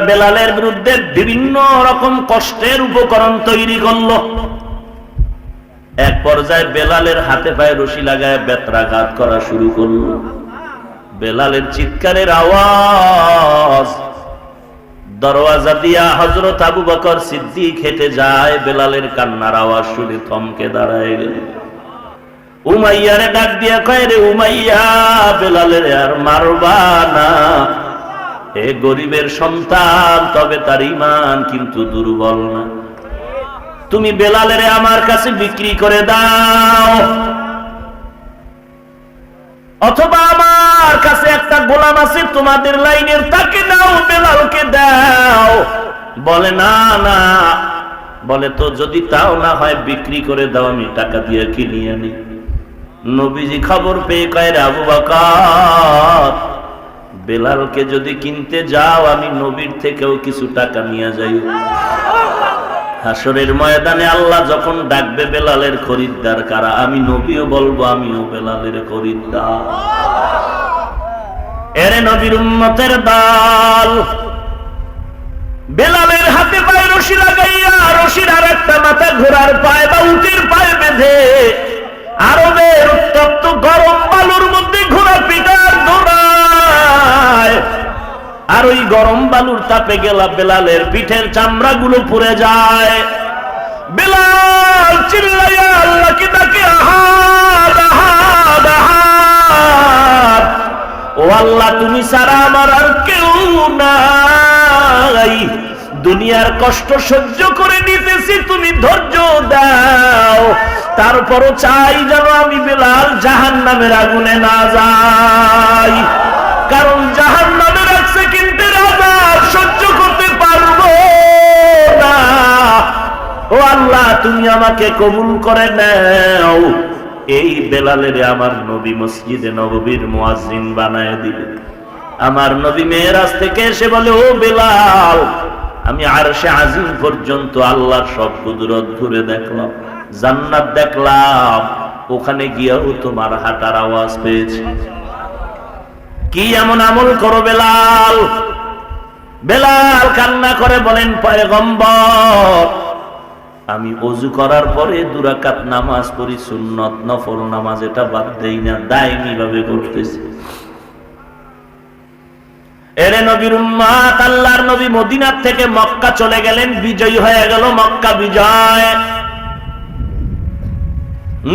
বেলালের বিরুদ্ধে বিভিন্ন রকম কষ্টের উপকরণ তৈরি করলো। এক পর্যায়ে বেলালের হাতে পায়ে রশি লাগায় বেত্রাঘাত করা শুরু করলো। বেলালের চিৎকারের আওয়াজ দরওয়াজা দিয়া হযরত আবু বকর সিদ্দিক হেঁটে যায়। বেলালের কান্নার আওয়াজ শুনে থমকে দাঁড়ায় গেল। উমাইয়ারে ডাক দিয়া কয়, রে উমাইয়া, বেলালের আর মারবা না। এ গরিবের সন্তান, তবে তার ঈমান কিন্তু দুর্বল না। তুমি বেলালের আমার কাছে বিক্রি করে দাও, অথবা আমার কাছে একটা গোলাম আছে তোমাদের লাইনের, তাকে নাও, বেলালকে দাও। বলে না না, বলে তো যদি তাও না হয় বিক্রি করে দাও, আমি টাকা দিয়ে কিনে আনি। নবীজি খবর পেয়ে কয়, রে আবু বকর, বেলালকে যদি কিনতে যাও আমি নবীর থেকেও কিছু টাকা নিয়ে যাই। হাসরের ময়দানে আল্লাহ যখন ডাকবে বেলালের খরিদ্দার কারা, আমি নবীও বলবো আমিও বেলালের খরিদ্দার। এরে নবীর উম্মতের দল, বেলালের হাতে পায়ে রশি লাগাইয়া রশির আর একটা মাথা ঘোড়ার পায়ে বা উটের পায়ে বেঁধে আরবের উত্তপ্ত গরম বালুর মধ্যে ঘোড়া পিটার দৌড়ায়। আর ওই গরম বালুর তাপে গেলা বেলালের পিঠের চামড়া গুলো পুড়ে যায়। বেলাল চিল্লাইয়া আল্লাহকে ডাকে, আহাদ আহাদ আহাদ, ও আল্লাহ তুমি ছাড়া আমার আর কেউ নাই। দুনিয়ার কষ্ট সহ্য করে নিতেছি, তুমি ধৈর্য দাও। তারপরও চাই যেন আমি বেলাল জাহান্নামের আগুনে না যাই, কারণ জাহান্নামের এক সেকেন্ডের আযাব সহ্য করতে পারবো না। ও আল্লাহ তুমি আমাকে কবুল করে নাও। এই বেলালের আমার নবী মসজিদে নববীর মুয়াজ্জিন বানায় দিলেন। আমার নবী মেরাজ থেকে এসে বলে, ও বেলাল, আমি আরশে আজিম পর্যন্ত আল্লাহর সব কুদরত ঘুরে দেখলাম, জান্নাত দেখলাম, ওখানে গিয়েও তোমার হাঁটার আওয়াজ পেয়েছি। কি এমন আমল করো বেলাল? বেলাল কান্না করে বলেন, পয়গম্বর, আমি ওযু করার পরে 2 রাকাত নামাজ পড়ি, সুন্নত নফল নামাজ, এটা বাদ দেই না, দায়মি ভাবে করতেছি। এরে নবীর উম্মত, আল্লাহর নবী মদিনা থেকে মক্কা চলে গেলেন, বিজয়ী হয়ে গেল, মক্কা বিজয়।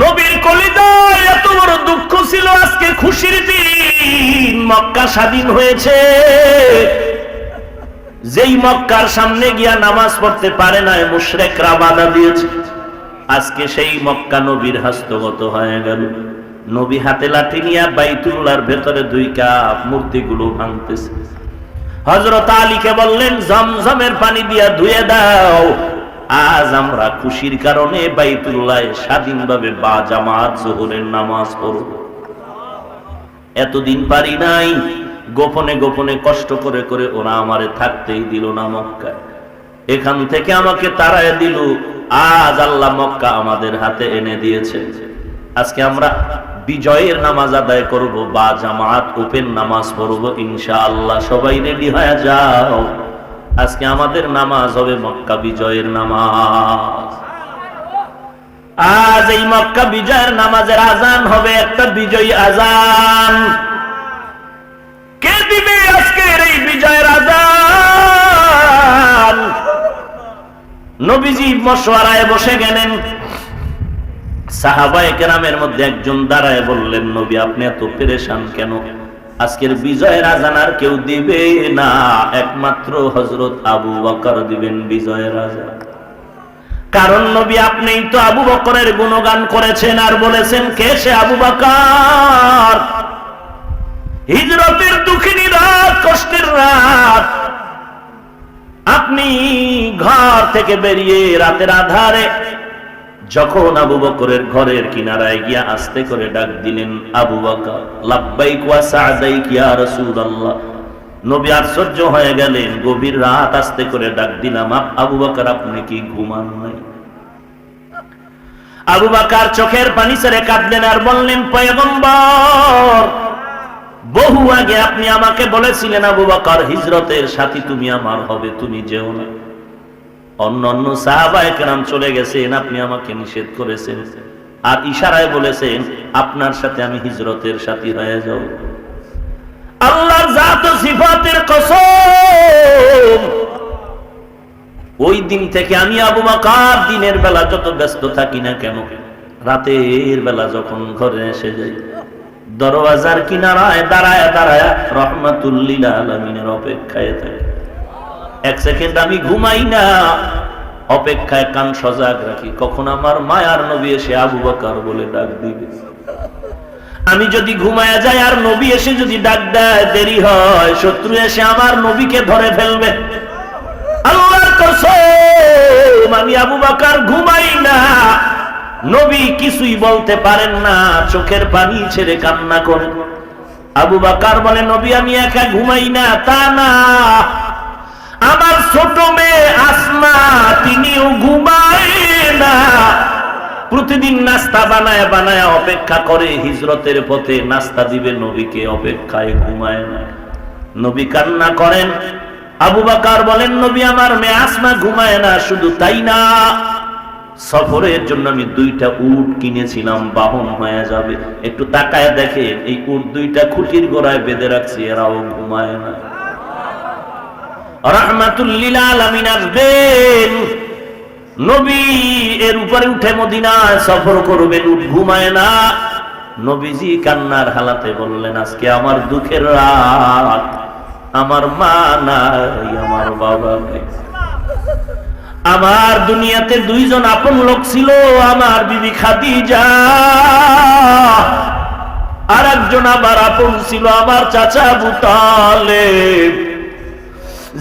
নবীর কলিজায় এত বড় দুঃখ ছিল, আজকে খুশির দিন, মক্কা স্বাধীন হয়েছে। যেই মক্কার সামনে গিয়া নামাজ পড়তে পারে না, মুশরিকরা বাধা দিয়েছে, আজকে সেই মক্কা নবীর হস্তগত হয়ে গেল। নবী হাতে লাঠি নিয়ে বাইতুল্লাহর ভেতরে 2 কাপ মূর্তিগুলো ভাঙতেছে। হযরত আলীকে বললেন, জমজমের পানি দিয়া ধুয়ে দাও, আজ আমরা খুশির কারণে বাইতুল্লাহে স্বাধীনভাবে বা জামাত যোহরের নামাজ পড়ব। এতদিন পারি নাই, গোপনে গোপনে কষ্ট করে করে ওরা আমারে থাকতেই দিল না মক্কায়, এখান থেকে আমাকে তাড়ায় দিল। আজ আল্লাহ মক্কা আমাদের হাতে এনে দিয়েছে, আজকে আমরা বিজয়ের নামাজ আদায় করব, বা জামাত ওপেন নামাজ পড়ব ইনশাআল্লাহ। সবাই রেডি হয়ে যাও, আজকে আমাদের নামাজ হবে মক্কা বিজয়ের নামাজ। আজ এই মক্কা বিজয়ের নামাজের আজান হবে একটা বিজয়ী আজান। কে দিবে আজকের এই বিজয়ের আজান? নবীজি মশওয়ারায় বসে গেলেন। সাহাবায়ে কেরামের মধ্যে একজন দাঁড়ায় বললেন, নবী আপনি এত পেরেশান কেন? আজকের বিজয়ের আজান আর কেউ দিবে না, একমাত্র হযরত আবু বকর দিবেন বিজয়ের আজান। কারণ নবী আপনিই তো আবু বকরের গুণগান করেছেন আর বলেছেন, কে সে আবু বকর? হিজরতের দুঃখিনী রাত, কষ্টের রাত, আপনি ঘর থেকে বেরিয়ে রাতের আধারে যখন আবু বকরের ঘরের কিনারায় গিয়া আস্তে করে ডাক দিলেন, আবু বকর, লাব্বাইক ওয়া সা'দাইক ইয়া রাসূলুল্লাহ। নবী আশ্চর্য হয়ে গেলেন, গভীর রাত আস্তে করে ডাক দিলাম, আবু বকর আপনি কি ঘুমান নাই? আবু বকর চোখের পানি ছেড়ে কাঁদলেন আর বললেন, পয়গম্বর বহু আগে আপনি আমাকে বলেছিলেন আবু বকর হিজরতের সাথী তুমি আমার হবে, তুমি যেও না। অন্যান্য সাহাবায়ে কেরাম চলে গেছেন, আপনি আমাকে নিষেধ করেছেন আর ইশারায় বলেছেন আপনার সাথে আমি হিজরতের সাথী হয়ে যাব। আল্লাহর জাত ও সিফাতের কসম, ওই দিন থেকে আমি আবু বকর দিনের বেলা যত ব্যস্ত থাকি না কেন, রাতের বেলা যখন ঘরে এসে যাই, দরওয়াজার কিনারায় দাঁড়ায় দাঁড়ায় রহমাতুল লিল আলামিনের অপেক্ষায় থাকি। এক সেকেন্ড আমি ঘুমাই না, অপেক্ষায় কান সজাগ রাখি, কখন আমার মায়ার নবী এসে আবু বকর বলে ডাক দিবে। আমি যদি ঘুমায়া যাই আর নবী এসে যদি ডাক দেয়, দেরি হয়, শত্রু এসে আমার নবীকে ধরে ফেলবে। আল্লাহর কসম আমি আবু বকর ঘুমাই না। নবী কিছুই বলতে পারেন না, চোখের পানি ছেড়ে কান্না করেন। আবু বকর বলে নবী আমি একা ঘুমাই না, তা না, আমার ছোট মেয়ে আসমা তিনিও ঘুমায় না। প্রতিদিন নাস্তা বানায় বানায় অপেক্ষা করে, হিজরতের পথে নাস্তা দিবে নবীকে, অপেক্ষায় ঘুমায় না। নবী কান্না করেন। আবু বকর বলেন নবী আমার মেয়ে আসমা ঘুমায় না, শুধু তাই না, সফরের জন্য আমি 2টা উট কিনেছিলাম, বাহন হয়ে যাবে, একটু তাকায় দেখেন এই উট 2টা খুঁটির গোড়ায় বেঁধে রাখছি, এরাও ঘুমায় না। রাহমাতুল লিল আলামিন আসবেন, নবী এর উপরে উঠে মদিনায় সফর করবেন, উট ঘুমায় না। নবীজি কান্নার হালাতে বললেন আজকে আমার দুঃখের রাত, আমার মা নাই, আমার বাবা নাই। আমার দুনিয়াতে 2জন আপন লোক ছিল, আমার বিবি খাদিজা, আর একজন আবার আপন ছিল আমার চাচা আবু তালেব।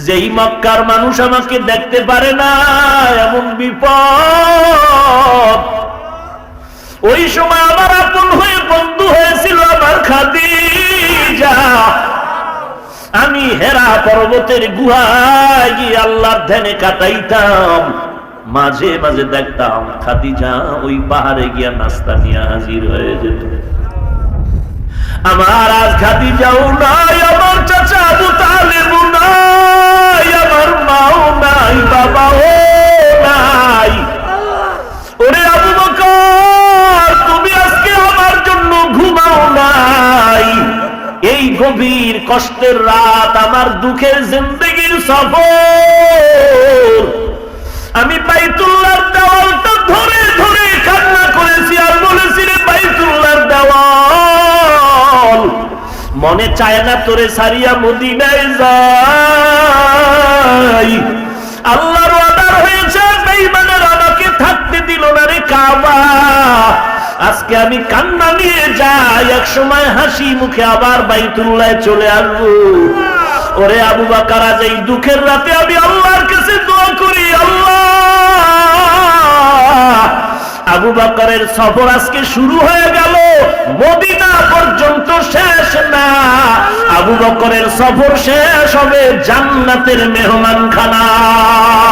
যেই মক্কার মানুষ আমাকে দেখতে পারে না, এমন বিপদ। ওই সময় আমার আপন হয়ে বন্ধু হয়েছিল আমার খাদিজা। আমি হেরা পর্বতের গুহায় গিয়ে আল্লাহর ধ্যানে কাটাইতাম, মাঝে মাঝে দেখতাম খাদিজা ওই পাহাড়ে গিয়া নাস্তা নিয়ে হাজির হয়ে যেত। আমার আজ খাদিজাও নাই, আমার চাচা আবু তালেবও নাই, আমার মাও নাই, বাবাও নাই। ওরে আবু বকর তুমি আজকে আমার জন্য ঘুমাও নাই। এই গভীর কষ্টের রাত, আমার দুঃখের জিন্দেগির সফর, আমি বাইতুল্লাহর দেওয়ালটা ধরে ধরে কান্না করেছি আর বলেছি রে বাইতুল্লাহর দেওয়াল, মনে চায় না তোরে সারিয়া মদিনায় যাই। আল্লাহর ওয়াদা হয়েছে, বেঈমানের আমাকে থাকতে দিল না রে কাবা। আজকে আমি কান্না নিয়ে যাই, এক সময় হাসি মুখে আবার বাইতুল্লাহ চলে আসবো। ওরে আবু বকর আজ এই দুঃখের রাতে আমি আল্লাহর কাছে দোয়া করি, আল্লাহ আবু বকরের সফর আজকে শুরু হয়ে গেল, মদিনা পর্যন্ত শেষ না। আবু বকরের সফর শেষ হবে জান্নাতের মেহমানখানায়।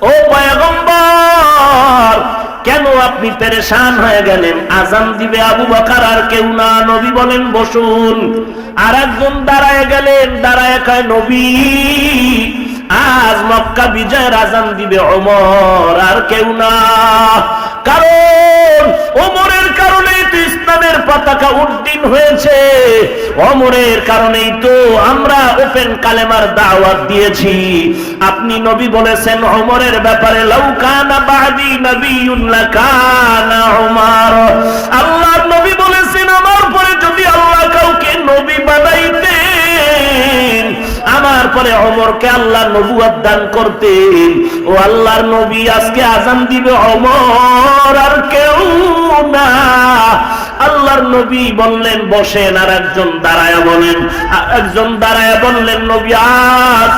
ও পয়গম্বর কেন আপনি পেরেশান হয়ে গেলেন? আজান দিবে আবু বকর আর কেউ না। নবী বলেন বসুন। আর একজন দাঁড়ায় গেলেন, দাঁড়ায় কয় নবী আজ মক্কা বিজয়ের আজান দিবে ওমর আর কেউ না। কারণ ওমরের কারণেই তো ইসলামের পতাকা উড্ডীন হয়েছে, ওমরের কারণেই তো আমরা ওপেন কালেমার দাওয়াত দিয়েছি। আপনি নবী বলেছেন ওমরের ব্যাপারে লাউ কানা বাদি নবিয়্যুন লাকানা ওমর। আল্লাহর নবী বলেছেন আমার পরে যদি আল্লাহ কাউকে নবী বানাইতেন, আমার পরে ওমরকে আল্লাহ নবুয়ত দান করতেন। ও আল্লাহর নবী আজকে আজান দিবে ওমর আর কেউ না। আল্লাহর নবী বললেন বসেন, আর একজন দাঁড়ায়া বললেন নবী আজ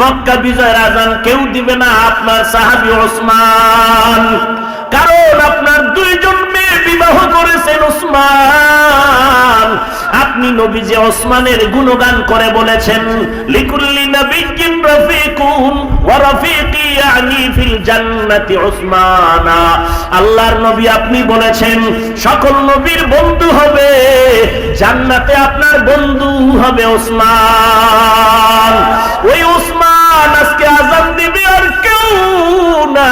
মক্কা বিজয়ের আজান কেউ দিবে না, আপনার সাহাবী ওসমান। কারণ আপনার 2 জন মেয়ে বিবাহ করেছেন ওসমান। আপনি নবী যে ওসমানের গুণগান করে বলেছেন, লিকুল্লি নাবিয়্যিন রাফিকুন ওয়া রাফিকি ইয়ানি ফিল জান্নাতি ওসমানা। আল্লাহর নবী আপনি বলেছেন সকল নবীর বন্ধু হবে জান্নাতে, আপনার বন্ধু হবে ওসমান। ওই ওসমান আজকে আযান দিবে আর কেউ না।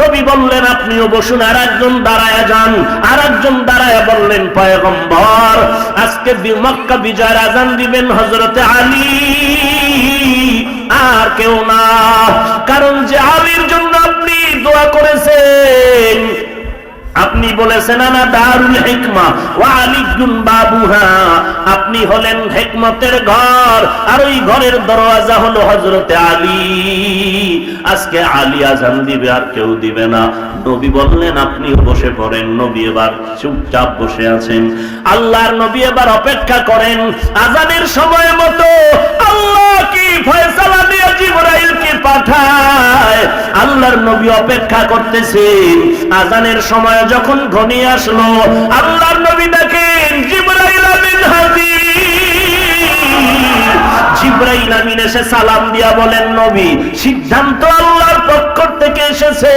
নবী বললেন আপনিও বসুন, আর একজন দাঁড়ায়া যান। আর একজন দাঁড়ায়া বললেন পয়গম্বর আজকে মক্কা বিজয়ের আযান দিবেন হযরতে আলী, আর কেউ না। কারণ যে আলীর জন্য আপনি দোয়া করেছেন, আপনি বলেছেন আনা দারুল হিকমা ওয়া আলিয়ুন বাবুহা, আপনি হলেন হিকমতের ঘর আর ওই ঘরের দরওয়াজা হলো হযরতে আলী। আজকে আলী আযান দিবে আর কেউ দিবে না। নবী বললেন আপনিও বসে পড়েন। নবী এবার চুপচাপ বসে আছেন। আল্লাহর নবী এবার অপেক্ষা করেন আযানের সময় মতো আল্লাহ কি ফয়সালা দিয়ে জিবরাইলকে পাঠায়। আল্লাহর নবী অপেক্ষা করতেছেন। আযানের সময় যখন ঘনিয়ে আসলো, আল্লাহর নবী দেখেন জিবরাইল আমিন হাজির। জিবরাইল আমিন এসে সালাম দিয়া বলেন নবী সিদ্ধান্ত আল্লাহর পক্ষ থেকে এসেছে,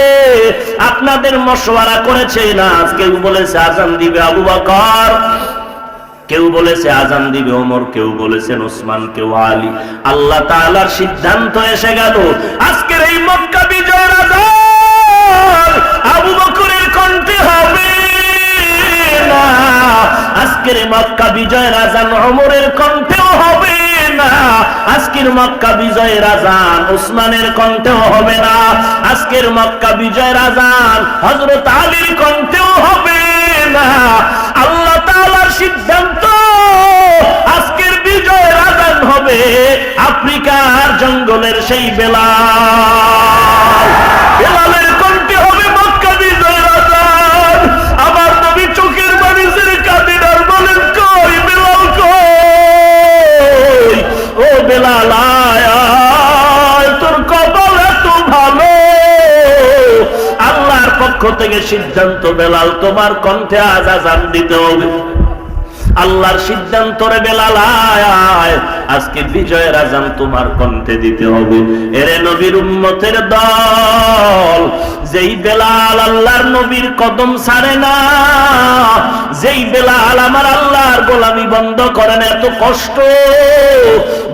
আপনাদের মশওয়ারা করেছে না। কেউ বলেছে আযান দিবে আবু বকর, কেউ বলেছে আযান দিবে ওমর, কেউ বলেছেন ওসমান, কেউ আলী। আল্লাহ তাআলার সিদ্ধান্ত এসে গেল আজকের এই মক্কা বিজয়ের আযান আবু বকরের কণ্ঠে হবে না, আজকের মক্কা বিজয়ের আযান ওমরের কণ্ঠেও হবে না, আজকের মক্কা বিজয়ের আযান ওসমানের কণ্ঠেও হবে না, আজকের মক্কা বিজয়ের আযান হযরত আলীর কণ্ঠেও হবে না। আল্লাহ তাআলার সিদ্ধান্ত আজকের বিজয়ের আযান হবে আফ্রিকার জঙ্গলের সেই বেলাল। বেলালের কণ্ঠে হবে মক্কা বিজয়ের আযান। আমার নবী চোখের পানি ছেড়ে কাঁদেন আর বলেন কই বেলাল কই, ও বেলাল আয় আয়, তোর কপাল এত ভালো। আল্লাহর পক্ষ থেকে সিদ্ধান্ত বেলাল তোমার কণ্ঠে আজ আযান দিতে হবে। আল্লাহর সিদ্ধান্ত রে বেলাল আয়, আজকে বিজয়ের আযান তোমার কণ্ঠে দিতে হবে। এরে নবীর উম্মতের দল, যেই বেলাল আল্লাহর নবীর কদম ছাড়ে না, যেই বেলাল আমার আল্লাহর গোলামি বন্ধ করে না, এত কষ্ট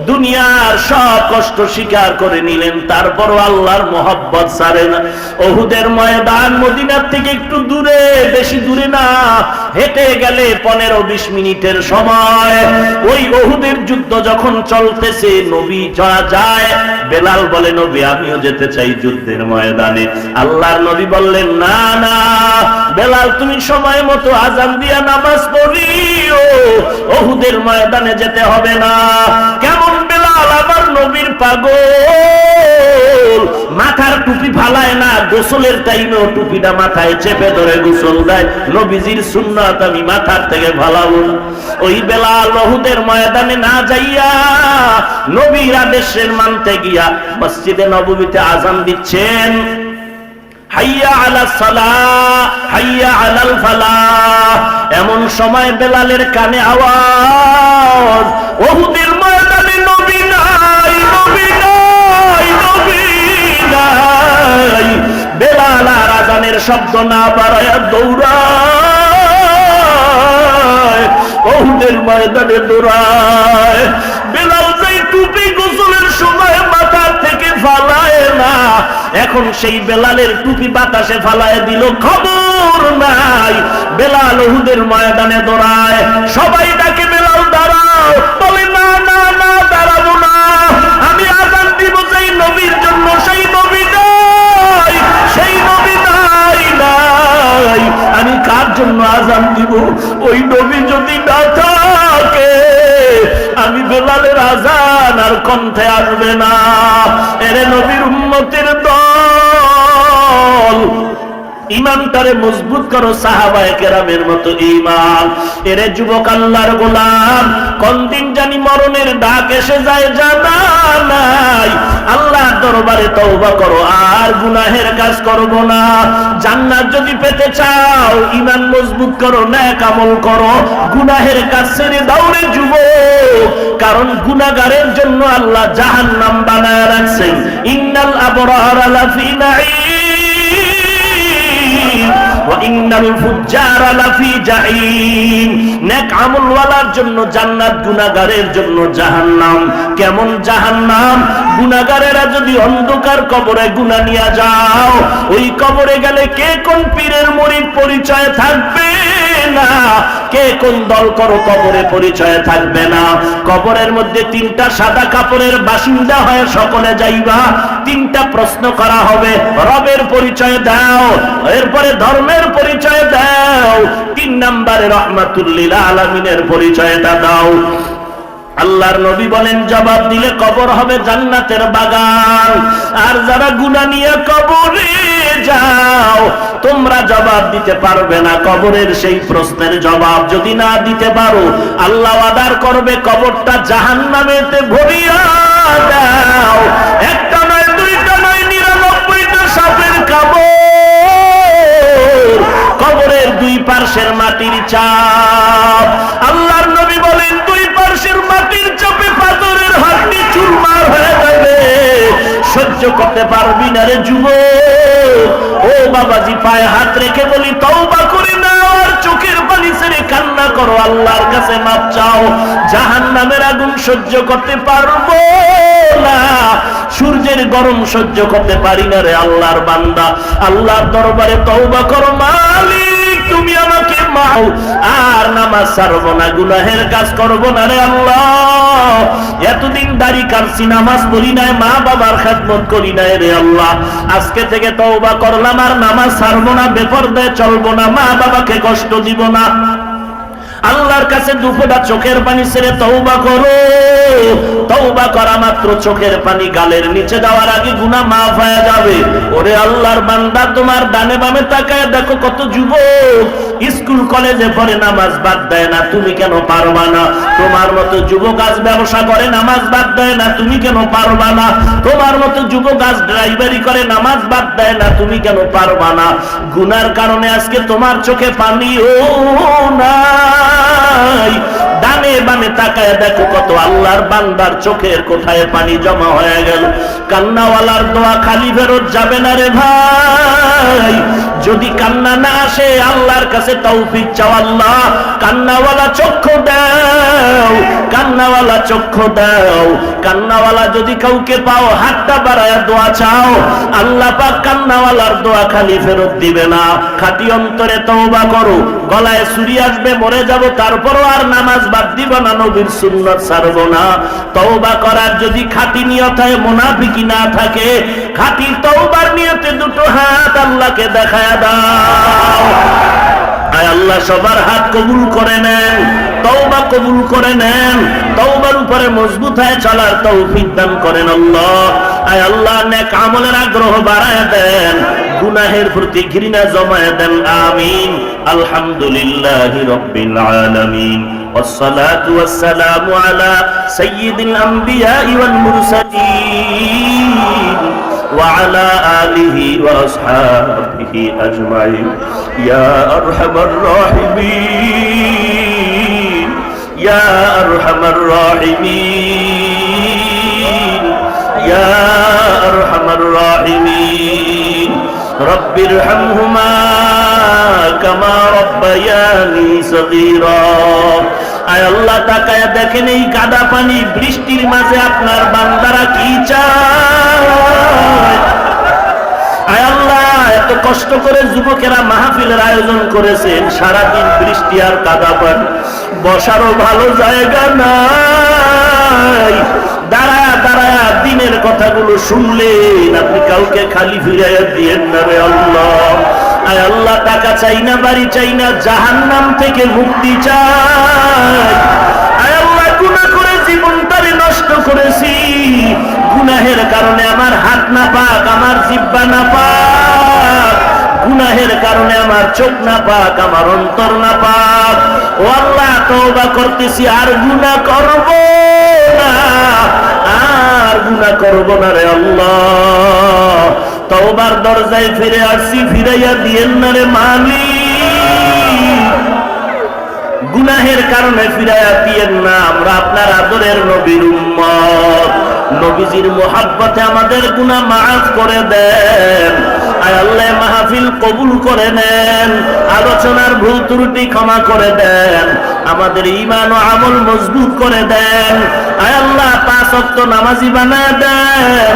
দুনিয়ার সব কষ্ট স্বীকার করে নিলেন, তারপরও আল্লাহর মোহাব্বত ছাড়ে না। উহুদের ময়দান মদিনার থেকে একটু দূরে, বেশি দূরে না, হেঁটে গেলে 15-20 মিনিটের সময়। ওই উহুদের যুদ্ধ যখন চলতেছে, নবী যায়, বেলাল বলে নবী আমিও যেতে চাই যুদ্ধের ময়দানে। আল্লাহর নবী বললেন না না বেলাল, তুমি সময় মতো আযান দিয়া নামাজ পড়িও, উহুদের ময়দানে যেতে হবে না। কেমন বেলাল আমার নবীর পাগল, মাথার টুপি ফালায় না, গোসলের টাইমেও টুপিটা মাথায় চেপে ধরে গোসল দেয়। নবীজির সুন্নাত আমি মাথার থেকে ফালাবো না। ওই বেলাল উহুদের ময়দানে না যাইয়া নবীর আদেশের মানতে গিয়া মসজিদে নববীতে আযান দিচ্ছেন, হাইয়া আলাস সালাহ হাইয়া আলাল ফালাহ। এমন সময় বেলালের কানে আওয়াজ, উহুদের ময়দানে নবী নাই, নবী নাই, নবী নাই। বেলাল আর আযানের শব্দ না বাড়ায়া দৌড়ায়, উহুদের ময়দানে দৌড়ায়। বেলাল যেই টুপি গোসলের সময় মাথার থেকে ফালায় না, এখন সেই বেলালের টুপি বাতাসে ফালায় দিল, খবর নাই। বেলাল উহুদের ময়দানে দৌড়ায়, সবাই ডাকে বেলাল দাঁড়াও, বলে না না না দাঁড়াবো না, আমি আযান দিব সেই নবীর জন্য, সেই নবী নাই, সেই নবী নাই নাই। আমি কার জন্য আযান দিব? ওই নবী যদি না থাকে আমি বেলালের আযান আর কণ্ঠে আসবে না। এরে নবীর উম্মতের দল, ইমানটারে মজবুত করো সাহাবায়ে কেরামের মতো ঈমান। এরে যুবক আল্লাহর গোলাম, কোন দিন জানি মরণের ডাক এসে যায় জানা নাই। আল্লাহর দরবারে তওবা করো, আর গুনাহের কাজ করবো না। জান্নাত যদি পেতে চাও ঈমান মজবুত করো, নেক আমল করো, গুনাহের কাজ ছেড়ে দাও রে যুবক। কারণ গুনাহগারের জন্য আল্লাহ জাহান্নাম বানায় রাখছেন। ইন্নাল আবরারা লাফি নাঈম ওয়া ইন্নাল ফুজ্জারা লাফি জাহিম। নেক আমলওয়ালার জন্য জান্নাত, গুনাহগারের জন্য জাহান্নাম। কেমন জাহান্নাম? গুনাহগারেরা যদি অন্ধকার কবরে গুনাহ নিয়ে যাও, ওই কবরে গেলে কে কোন পীরের মুরিদ পরিচয় থাকবে না, কে কোন দল করো কবরে পরিচয় থাকবে না। কবরের মধ্যে তিনটা সাদা কাপড়ের বাসিন্দা হয়ে সকলে যাইবা। তিনটা প্রশ্ন করা হবে, রবের পরিচয় দাও, এরপরে ধর্মের পরিচয় দাও, 3 নম্বরে রহমাতুল লিল আলামিনের পরিচয়টা দাও। আল্লাহর নবী বলেন জবাব দিলে কবর হবে জান্নাতের বাগান। আর যারা গুনাহ নিয়ে কবরে যাও, তোমরা জবাব দিতে পারবে না কবরের সেই প্রশ্নের জবাব যদি না দিতে পারো, আল্লাহ ওয়াদা করবে কবরটা জাহান্নামেতে ভরিয়া দাও। একটা নয়, দুইটা নয়, 99টা সাপের কামড়, কবরের দুই পার্শ্বের মাটির চাপ। আল্লাহর নবী বলেন দুই পার্শ্বের মাটির চাপে পাথরের হাড্ডি চুরমার হয়ে যাবে, সহ্য করতে পারবি না রে যুবক। ও বাবাজি, পায়ে হাত রেখে বলি তওবা করে নাও, আর চোখের পানি ছেড়ে কান্না করো, আল্লাহর কাছে মাপ চাও। জাহান্নামের আগুন সহ্য করতে পারবো না, সূর্যের গরম সহ্য করতে পারি না রে আল্লাহর বান্দা। আল্লাহর দরবারে তওবা করো, মালিক তুমি আমাকে মাও, আর নামাজ ছাড়বো না, গুনাহের কাজ করবো না রে আল্লাহ। এতদিন দাড়ি কাটছি, নামাজ পড়ি নাই, মা বাবার খেদমত করি নাই রে আল্লাহ। আজকে থেকে তওবা করলাম, আর নামাজ ছাড়বো না, বেপরদায় চলবো না, মা বাবাকে কষ্ট দিব না। আল্লাহর কাছে দুফোঁটা চোখের পানি ছেড়ে তওবা করো। তওবা করা মাত্র চোখের পানি গালের নিচে যাওয়ার আগে গুনাহ মাফ হয়ে যাবে। ওরে আল্লাহর বান্দা, তোমার ডানে বামে তাকায় দেখো কত যুবক স্কুল কলেজে পড়ে নামাজ বাদ দেয় না, তুমি কেন পারবা না? তোমার মতো যুবক আজ ব্যবসা করে নামাজ বাদ দেয় না, তুমি কেন পারবা না? তোমার মতো যুবক আজ ড্রাইভারি করে নামাজ বাদ দেয় না, তুমি কেন পারবা না? গুনার কারণে আজকে তোমার চোখে পানিও নাই। ডানে বামে তাকায় দেখো কত আল্লাহর বান্দার চোখের কোঠায় পানি জমা হয়ে গেল। কান্নাওয়ালার দোয়া খালি ফেরত যাবে না রে ভাই। যদি কান্না না আসে, আল্লাহর কাছে তৌফিক চাও, আল্লাহ কান্নাওয়ালা চক্ষু দাও, কান্নাওয়ালা চক্ষু দাও। কান্নাওয়ালা যদি কাউকে পাও, হাতটা বাড়ায় দোয়া চাও, আল্লাহ পাক কান্নাওয়ালার দোয়া খালি ফেরত দিবে না। খাঁটি অন্তরে তওবা করো। গলায় ছুরি আসবে, মরে যাব, তারপরও আর নামাজ বাদ দিব না, নবীর সুন্নাত ছাড়বো না। তওবা করার যদি খাঁটি নিয়ত হয়, মুনাফিকি না থাকে, খাঁটি তওবার নিয়তে দুটো হাত আল্লাহকে দেখায় দাও। আয় আল্লাহ সবার হাত কবুল করে নেন, তওবা কবুল করে নেন, তওবার উপরে মজবুত হয়ে চলার তৌফিক দান করেন আল্লাহ। আয় আল্লাহ নেক আমলের আগ্রহ বাড়ায় দেন, গুনাহের প্রতি ঘৃণা জমায় দেন, আমিন। আলহামদুলিল্লাহি রাব্বিল আলামিন, ওয়াসসালাতু ওয়াসসালামু আলা সাইয়্যিদিল আমবিয়াই ওয়াল মুরসালিন وعلى آله وأصحابه أجمعين يا أرحم الراحمين يا أرحم الراحمين يا أرحم الراحمين رب ارحمهما كما ربياني صغيرا আয় আল্লাহ তাকায় দেখেন এই কাদা পানি বৃষ্টির মাঝে আপনার বান্দারা কি চায়। আয় আল্লাহ এত কষ্ট করে যুবকেরা মাহফিলের আয়োজন করেছেন, সারাদিন বৃষ্টি আর কাদা পানি, বসারও ভালো জায়গা নাই। দাঁড়ায়া দাঁড়ায়া দিনের কথাগুলো শুনলেন, আপনি কাউকে খালি ফিরাইয়া দিয়েন না রে আল্লাহ। আয় আল্লাহ টাকা চাই না, বাড়ি চাই না, জাহান্নাম থেকে মুক্তি চাই। আয় আল্লাহ গুনাহ করে জীবনটারে নষ্ট করেছি, গুনাহের কারণে আমার হাত না পাক, আমার জিহ্বা না পাক, গুনাহের কারণে আমার চোখ না পাক, আমার অন্তর না পাক। ও আল্লাহ, তওবা করতেছি, আর গুনাহ করব না, আর গুনাহ করব না রে আল্লাহ। তওবার দরজায় ফিরে আসছি, ফিরাইয়া দিয়েন না রে মালিক। গুনাহের কারণে ফিরাইয়া দিয়েন না। আমরা আপনার আদরের নবীর উম্মত, নবীজির মুহাব্বতে আমাদের গুনাহ মাফ করে দেন। আয় আল্লাহ, মাহফিল কবুল করে নেন, আলোচনার ভুল ত্রুটি ক্ষমা করে দেন, আমাদের ঈমান ও আমল মজবুত করে দেন। আয় আল্লাহ, 5 ওয়াক্ত নামাজি বানায় দেন।